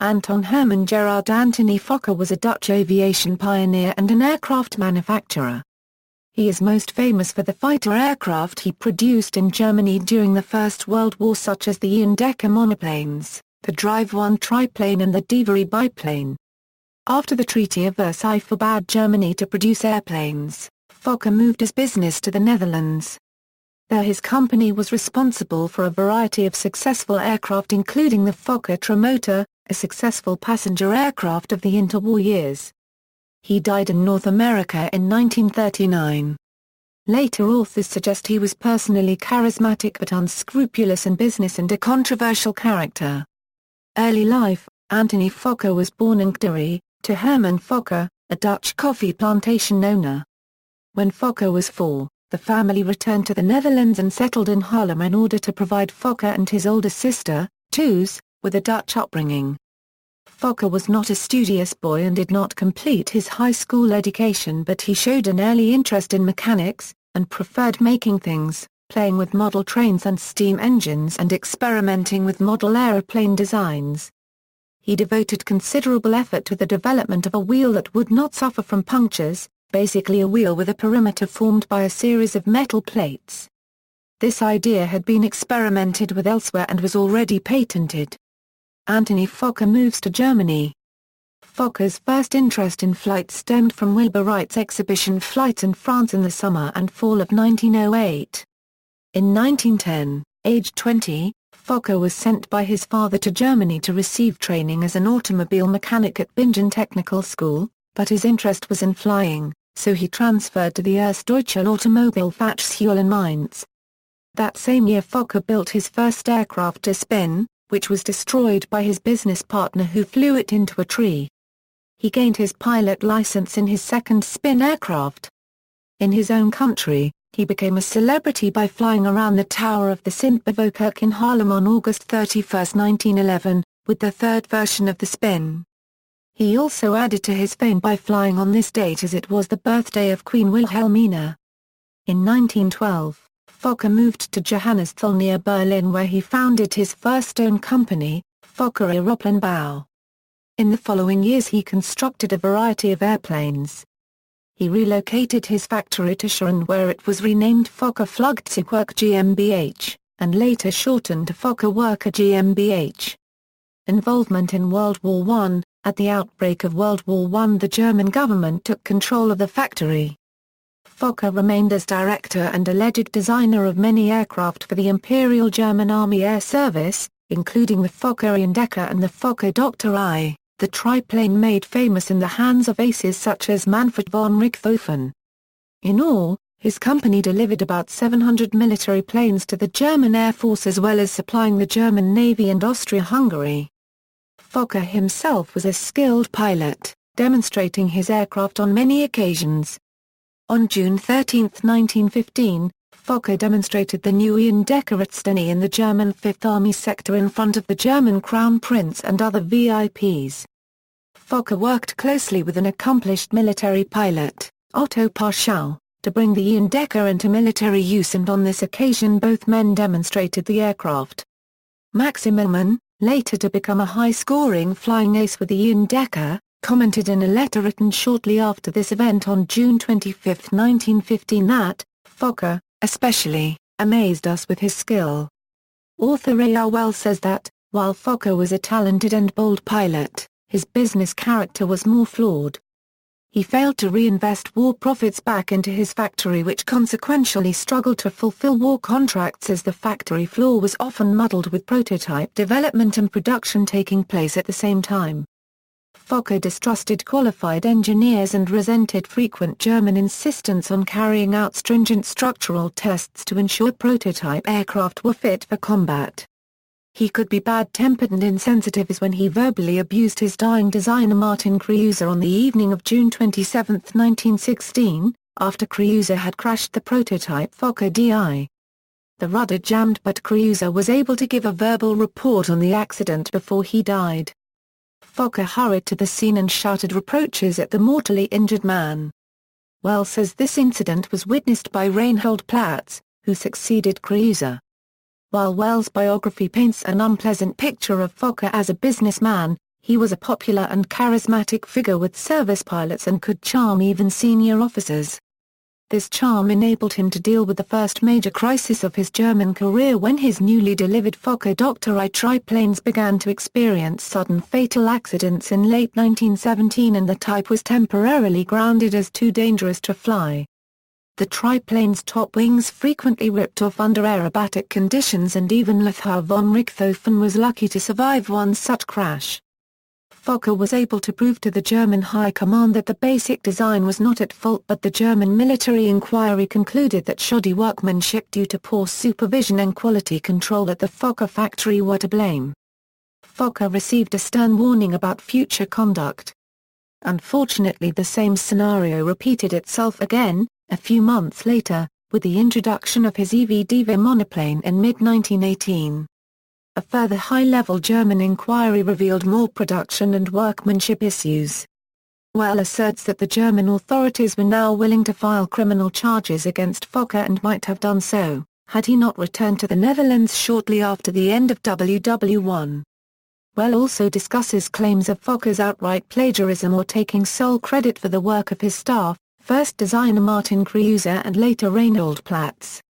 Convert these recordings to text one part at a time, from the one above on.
Anton Herman Gerard Antony Fokker was a Dutch aviation pioneer and an aircraft manufacturer. He is most famous for the fighter aircraft he produced in Germany during the First World War, such as the Eindecker monoplanes, the D.VII triplane and the D.VII biplane. After the Treaty of Versailles forbade Germany to produce airplanes, Fokker moved his business to the Netherlands. There his company was responsible for a variety of successful aircraft, including the Fokker trimotor, a successful passenger aircraft of the interwar years. He died in North America in 1939. Later authors suggest he was personally charismatic but unscrupulous in business and a controversial character. Early life: Antony Fokker was born in Gdary, to Herman Fokker, a Dutch coffee plantation owner. When Fokker was 4, the family returned to the Netherlands and settled in Haarlem in order to provide Fokker and his older sister, Toos, with a Dutch upbringing. Fokker was not a studious boy and did not complete his high school education, but he showed an early interest in mechanics, and preferred making things, playing with model trains and steam engines and experimenting with model aeroplane designs. He devoted considerable effort to the development of a wheel that would not suffer from punctures, basically a wheel with a perimeter formed by a series of metal plates. This idea had been experimented with elsewhere and was already patented. Antony Fokker moves to Germany. Fokker's first interest in flight stemmed from Wilbur Wright's exhibition flights in France in the summer and fall of 1908. In 1910, aged 20, Fokker was sent by his father to Germany to receive training as an automobile mechanic at Bingen Technical School, but his interest was in flying, so he transferred to the Deutsche Automobilfachschule in Mainz. That same year Fokker built his first aircraft, a spin, which was destroyed by his business partner who flew it into a tree. He gained his pilot license in his second spin aircraft. In his own country, he became a celebrity by flying around the tower of the Sint-Bavokerk in Haarlem on August 31, 1911, with the third version of the spin. He also added to his fame by flying on this date as it was the birthday of Queen Wilhelmina. In 1912, Fokker moved to Johannesthal near Berlin, where he founded his first own company, Fokker Aeroplanbau. In the following years he constructed a variety of airplanes. He relocated his factory to Schwerin, where it was renamed Fokker Flugzeugwerk GmbH, and later shortened to Fokker Werke GmbH. Involvement in World War I: At the outbreak of World War I, the German government took control of the factory. Fokker remained as director and alleged designer of many aircraft for the Imperial German Army Air Service, including the Fokker Eindecker and the Fokker Dr. I, the triplane made famous in the hands of aces such as Manfred von Richthofen. In all, his company delivered about 700 military planes to the German Air Force, as well as supplying the German Navy and Austria-Hungary. Fokker himself was a skilled pilot, demonstrating his aircraft on many occasions. On June 13, 1915, Fokker demonstrated the new Eindecker at Steny in the German Fifth Army sector in front of the German Crown Prince and other VIPs. Fokker worked closely with an accomplished military pilot, Otto Parschau, to bring the Eindecker into military use, and on this occasion both men demonstrated the aircraft. Maxim Millman, later to become a high-scoring flying ace with the Eindecker, commented in a letter written shortly after this event on June 25, 1915 that, "Fokker, especially, amazed us with his skill." Author A. R. Wells says that, while Fokker was a talented and bold pilot, his business character was more flawed. He failed to reinvest war profits back into his factory, which consequentially struggled to fulfill war contracts, as the factory floor was often muddled with prototype development and production taking place at the same time. Fokker distrusted qualified engineers and resented frequent German insistence on carrying out stringent structural tests to ensure prototype aircraft were fit for combat. He could be bad-tempered and insensitive, as when he verbally abused his dying designer Martin Kreuzer on the evening of June 27, 1916, after Kreuzer had crashed the prototype Fokker DI. The rudder jammed, but Kreuzer was able to give a verbal report on the accident before he died. Fokker hurried to the scene and shouted reproaches at the mortally injured man. Wells says this incident was witnessed by Reinhold Platz, who succeeded Kreuzer. While Wells' biography paints an unpleasant picture of Fokker as a businessman, He was a popular and charismatic figure with service pilots and could charm even senior officers. This charm enabled him to deal with the first major crisis of his German career when his newly delivered Fokker Dr. I triplanes began to experience sudden fatal accidents in late 1917 and the type was temporarily grounded as too dangerous to fly. The triplane's top wings frequently ripped off under aerobatic conditions and even Lothar von Richthofen was lucky to survive one such crash. Fokker was able to prove to the German High Command that the basic design was not at fault, but the German military inquiry concluded that shoddy workmanship due to poor supervision and quality control at the Fokker factory were to blame. Fokker received a stern warning about future conduct. Unfortunately, the same scenario repeated itself again, a few months later, with the introduction of his D.VII monoplane in mid-1918. A further high-level German inquiry revealed more production and workmanship issues. Well asserts that the German authorities were now willing to file criminal charges against Fokker and might have done so, had he not returned to the Netherlands shortly after the end of WW1. Well also discusses claims of Fokker's outright plagiarism or taking sole credit for the work of his staff, first designer Martin Kreuser and later Reinhold Platz.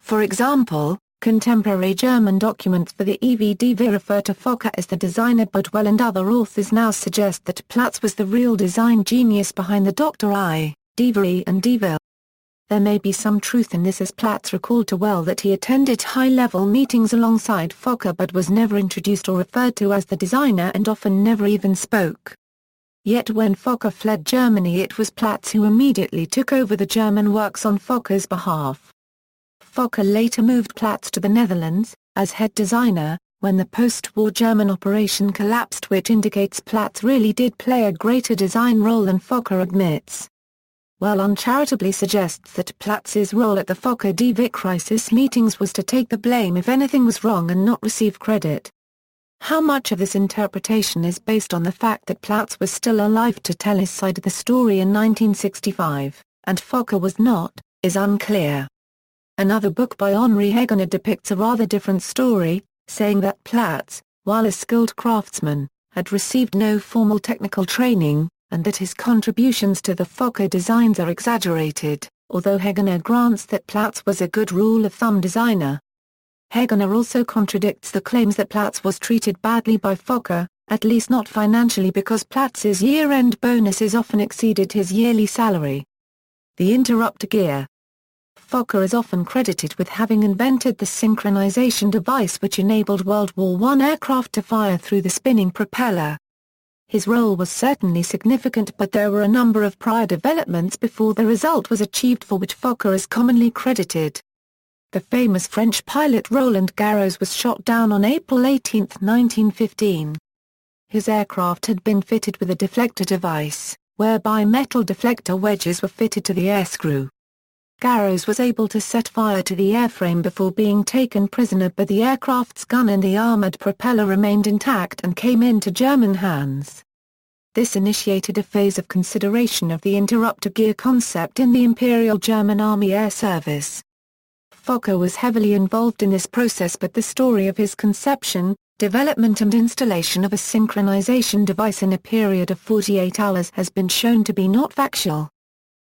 For example, contemporary German documents for the D.VII refer to Fokker as the designer, but Well and other authors now suggest that Platz was the real design genius behind the Dr. I, D.VII and D.VII. There may be some truth in this, as Platz recalled to Well that he attended high-level meetings alongside Fokker but was never introduced or referred to as the designer and often never even spoke. Yet when Fokker fled Germany, it was Platz who immediately took over the German works on Fokker's behalf. Fokker later moved Platz to the Netherlands, as head designer, when the post-war German operation collapsed, which indicates Platz really did play a greater design role than Fokker admits. Well uncharitably suggests that Platz's role at the Fokker D.VII crisis meetings was to take the blame if anything was wrong and not receive credit. How much of this interpretation is based on the fact that Platz was still alive to tell his side of the story in 1965, and Fokker was not, is unclear. Another book by Henri Hegener depicts a rather different story, saying that Platz, while a skilled craftsman, had received no formal technical training, and that his contributions to the Fokker designs are exaggerated, although Hegener grants that Platz was a good rule-of-thumb designer. Hegener also contradicts the claims that Platz was treated badly by Fokker, at least not financially, because Platz's year-end bonuses often exceeded his yearly salary. The interrupter gear. Fokker is often credited with having invented the synchronization device which enabled World War I aircraft to fire through the spinning propeller. His role was certainly significant, but there were a number of prior developments before the result was achieved for which Fokker is commonly credited. The famous French pilot Roland Garros was shot down on April 18, 1915. His aircraft had been fitted with a deflector device, whereby metal deflector wedges were fitted to the air screw. Garros was able to set fire to the airframe before being taken prisoner, but the aircraft's gun and the armored propeller remained intact and came into German hands. This initiated a phase of consideration of the interrupter gear concept in the Imperial German Army Air Service. Fokker was heavily involved in this process, but the story of his conception, development and installation of a synchronization device in a period of 48 hours has been shown to be not factual.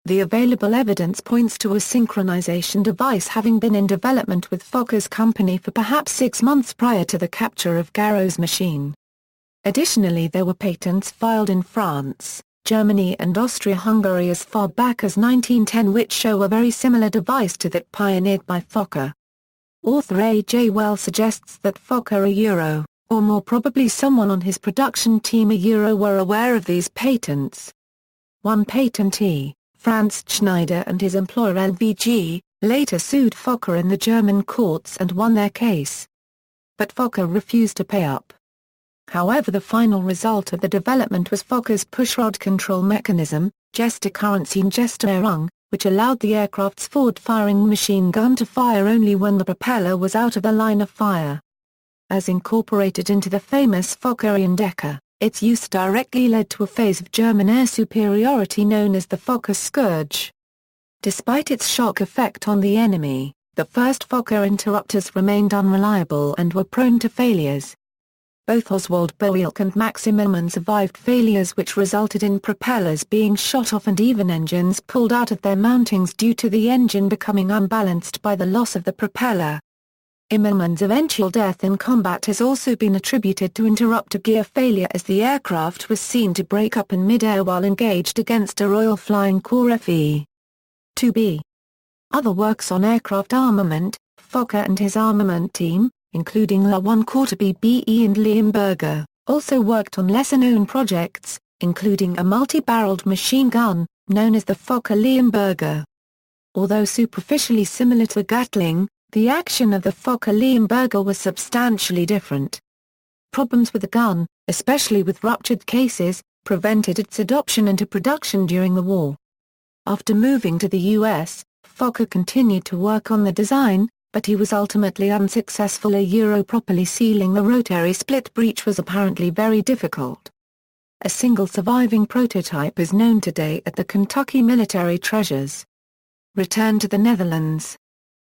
The available evidence points to a synchronization device having been in development with Fokker's company for perhaps 6 months prior to the capture of Garros' machine. Additionally, there were patents filed in France, Germany and Austria-Hungary as far back as 1910 which show a very similar device to that pioneered by Fokker. Author A. J. Well suggests that Fokker or more probably someone on his production team were aware of these patents. One patentee, Franz Schneider, and his employer LVG, later sued Fokker in the German courts and won their case. But Fokker refused to pay up. However, the final result of the development was Fokker's pushrod control mechanism, Gesturkürzung, which allowed the aircraft's forward-firing machine gun to fire only when the propeller was out of the line of fire. As incorporated into the famous Fokker Eindecker, its use directly led to a phase of German air superiority known as the Fokker scourge. Despite its shock effect on the enemy, the first Fokker interrupters remained unreliable and were prone to failures. Both Oswald Boelk and Max Immelmann survived failures which resulted in propellers being shot off and even engines pulled out of their mountings due to the engine becoming unbalanced by the loss of the propeller. Immelmann's eventual death in combat has also been attributed to interrupter gear failure as the aircraft was seen to break up in mid-air while engaged against a Royal Flying Corps Fe-2B. Other works on aircraft armament, Fokker and his armament team, including La 1 Quarterby BE and Leonberger, also worked on lesser-known projects, including a multi-barreled machine gun, known as the Fokker Leonberger. Although superficially similar to a Gatling, the action of the Fokker Leonberger was substantially different. Problems with the gun, especially with ruptured cases, prevented its adoption into production during the war. After moving to the U.S., Fokker continued to work on the design, but he was ultimately unsuccessful. Properly sealing the rotary split breech was apparently very difficult. A single surviving prototype is known today at the Kentucky Military Treasures. Return to the Netherlands.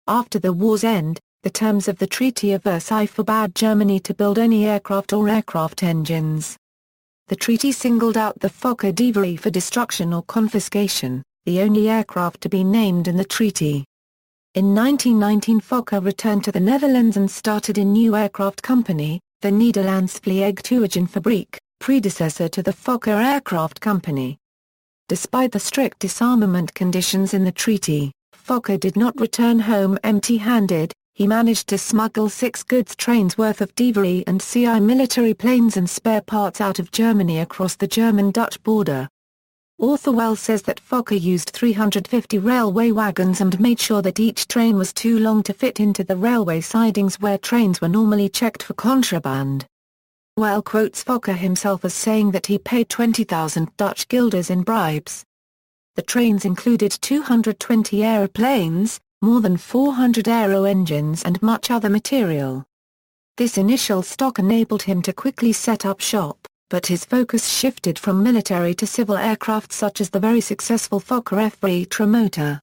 After the war's end, the terms of the Treaty of Versailles forbade Germany to build any aircraft or aircraft engines. The treaty singled out the Fokker D.VII for destruction or confiscation, the only aircraft to be named in the treaty. In 1919 Fokker returned to the Netherlands and started a new aircraft company, the Nederlands Vliegtuigenfabriek, predecessor to the Fokker Aircraft Company. Despite the strict disarmament conditions in the treaty, Fokker did not return home empty-handed. He managed to smuggle 6 goods trains worth of D.VII and CI military planes and spare parts out of Germany across the German-Dutch border. Authorwell says that Fokker used 350 railway wagons and made sure that each train was too long to fit into the railway sidings where trains were normally checked for contraband. Well quotes Fokker himself as saying that he paid 20,000 Dutch guilders in bribes. The trains included 220 aeroplanes, more than 400 aero engines and much other material. This initial stock enabled him to quickly set up shop, but his focus shifted from military to civil aircraft such as the very successful Fokker F-3 trimotor.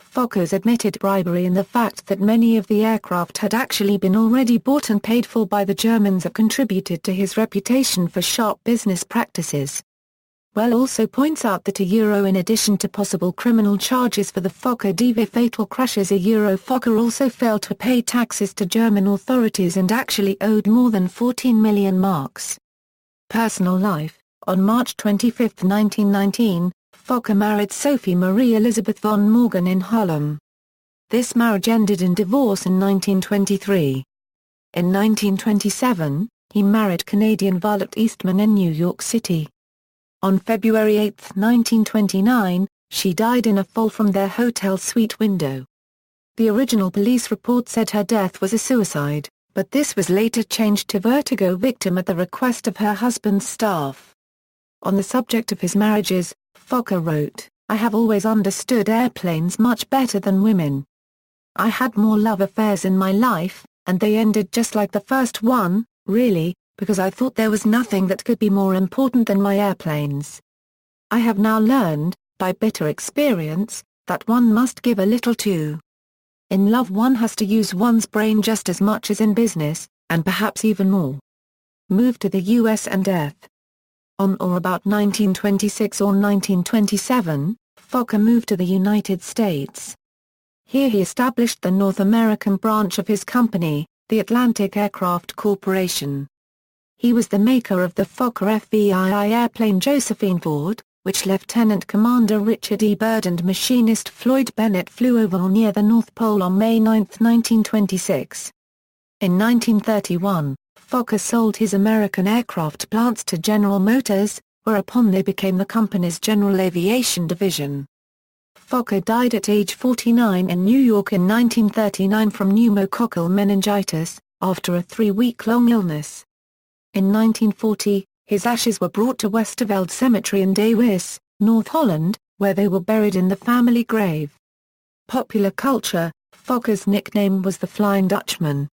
Fokker's admitted bribery and the fact that many of the aircraft had actually been already bought and paid for by the Germans have contributed to his reputation for sharp business practices. Well also points out that in addition to possible criminal charges for the Fokker D.VII fatal crashes Fokker also failed to pay taxes to German authorities and actually owed more than 14 million marks. Personal life. On March 25, 1919, Fokker married Sophie Marie Elizabeth von Morgan in Haarlem. This marriage ended in divorce in 1923. In 1927, he married Canadian Violet Eastman in New York City. On February 8, 1929, she died in a fall from their hotel suite window. The original police report said her death was a suicide, but this was later changed to vertigo victim at the request of her husband's staff. On the subject of his marriages, Fokker wrote, "I have always understood airplanes much better than women. I had more love affairs in my life, and they ended just like the first one, really, because I thought there was nothing that could be more important than my airplanes. I have now learned, by bitter experience, that one must give a little too. In love one has to use one's brain just as much as in business, and perhaps even more." Moved to the U.S. and death. On or about 1926 or 1927, Fokker moved to the United States. Here he established the North American branch of his company, the Atlantic Aircraft Corporation. He was the maker of the Fokker F-VII airplane Josephine Ford, which Lieutenant Commander Richard E. Byrd and machinist Floyd Bennett flew over or near the North Pole on May 9, 1926. In 1931, Fokker sold his American aircraft plants to General Motors, whereupon they became the company's general aviation division. Fokker died at age 49 in New York in 1939 from pneumococcal meningitis, after a 3-week-long illness. In 1940, his ashes were brought to Westerveld Cemetery in De Wis, North Holland, where they were buried in the family grave. Popular culture. Fokker's nickname was the Flying Dutchman.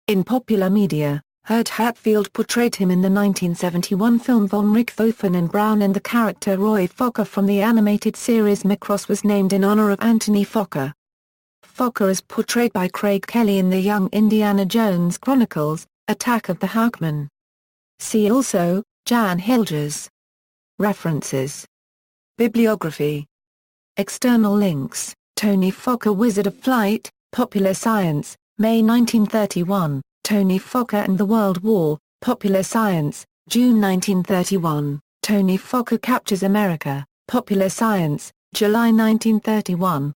In popular media, Herd Hatfield portrayed him in the 1971 film Von Richthofen and Brown, and the character Roy Fokker from the animated series Macross was named in honor of Anthony Fokker. Fokker is portrayed by Craig Kelly in the Young Indiana Jones Chronicles, Attack of the Hawkmen. See also, Jan Hilgers. References. Bibliography. External links, Tony Fokker Wizard of Flight, Popular Science, May 1931, Tony Fokker and the World War, Popular Science, June 1931, Tony Fokker Captures America, Popular Science, July 1931.